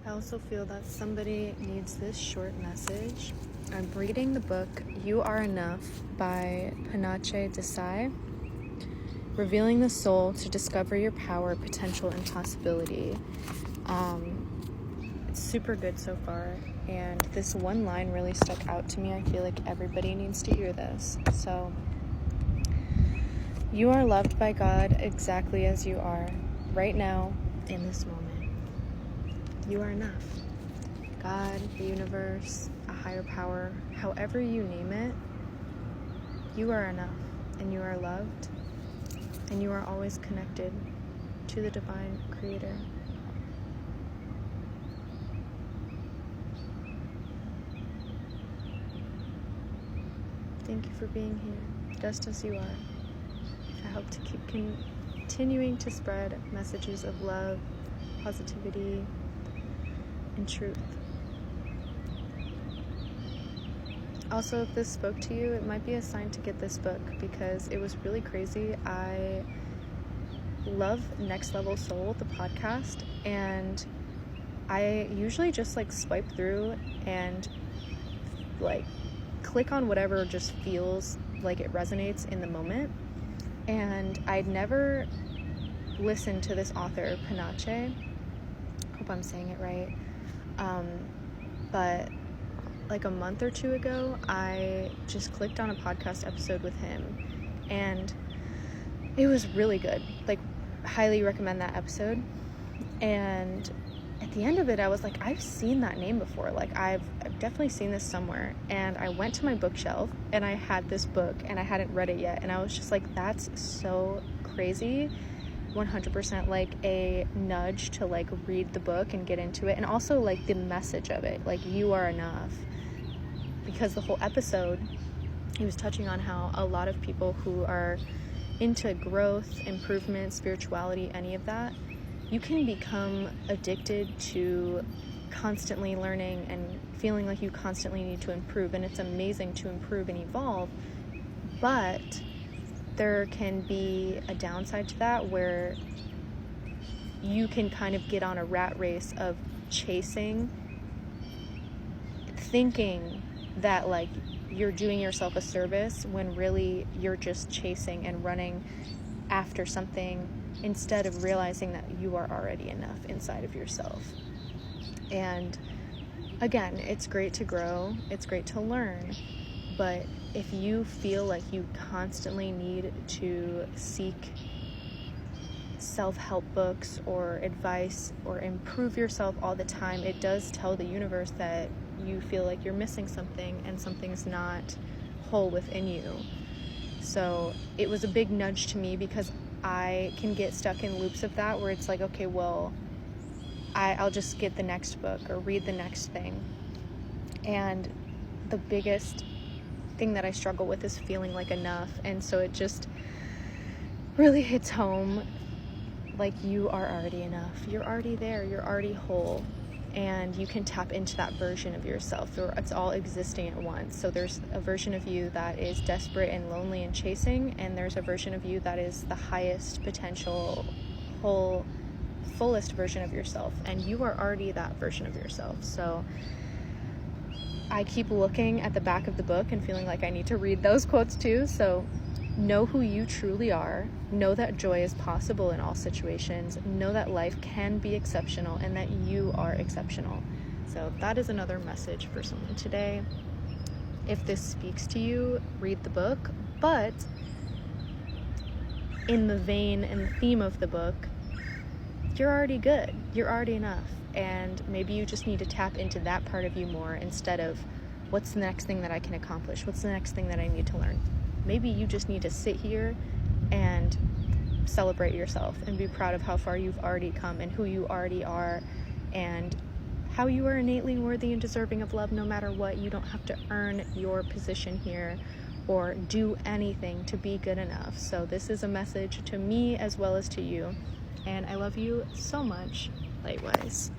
I also feel that somebody needs this short message. I'm reading the book You Are Enough by Panache Desai, revealing the soul to discover your power, potential, and possibility. It's super good so far, and this one line really stuck out to me. I feel like everybody needs to hear this. So, you are loved by God exactly as you are, right now, in this moment. You are enough. God, the universe, a higher power, however you name it, you are enough, and you are loved, and you are always connected to the divine creator. Thank you for being here, just as you are. I hope to keep continuing to spread messages of love, positivity, and truth. Also, if this spoke to you, it might be a sign to get this book because it was really crazy. I love Next Level Soul, the podcast, and I usually just swipe through and click on whatever just feels like it resonates in the moment. And I'd never listened to this author, Panache. Hope I'm saying it right. But a month or two ago, I just clicked on a podcast episode with him, and it was really good. Highly recommend that episode. And at the end of it, I was like, I've seen that name before. I've definitely seen this somewhere. And I went to my bookshelf, and I had this book, and I hadn't read it yet. And I was just like, that's so crazy. 100% a nudge to read the book and get into it. And also the message of it, you are enough. Because the whole episode, he was touching on how a lot of people who are into growth, improvement, spirituality, any of that, you can become addicted to constantly learning and feeling like you constantly need to improve. And it's amazing to improve and evolve, but there can be a downside to that where you can kind of get on a rat race of chasing, thinking that you're doing yourself a service when really you're just chasing and running after something instead of realizing that you are already enough inside of yourself. And again, it's great to grow, it's great to learn, but if you feel like you constantly need to seek self-help books or advice or improve yourself all the time, it does tell the universe that you feel like you're missing something and something's not whole within you. So it was a big nudge to me because I can get stuck in loops of that where it's okay, well, I'll just get the next book or read the next thing. And the biggest thing that I struggle with is feeling enough. And so it just really hits home. You are already enough. You're already there. You're already whole. And you can tap into that version of yourself, or it's all existing at once. So there's a version of you that is desperate and lonely and chasing, and there's a version of you that is the highest potential, whole, fullest version of yourself, and you are already that version of yourself. So I keep looking at the back of the book and feeling like I need to read those quotes too. So know who you truly are. Know that joy is possible in all situations. Know that life can be exceptional and that you are exceptional. So that is another message for someone today. If this speaks to you, read the book. But in the vein and the theme of the book, you're already good. You're already enough. And maybe you just need to tap into that part of you more instead of what's the next thing that I can accomplish? What's the next thing that I need to learn? Maybe you just need to sit here and celebrate yourself and be proud of how far you've already come and who you already are and how you are innately worthy and deserving of love no matter what. You don't have to earn your position here or do anything to be good enough. So this is a message to me as well as to you. And I love you so much. Likewise.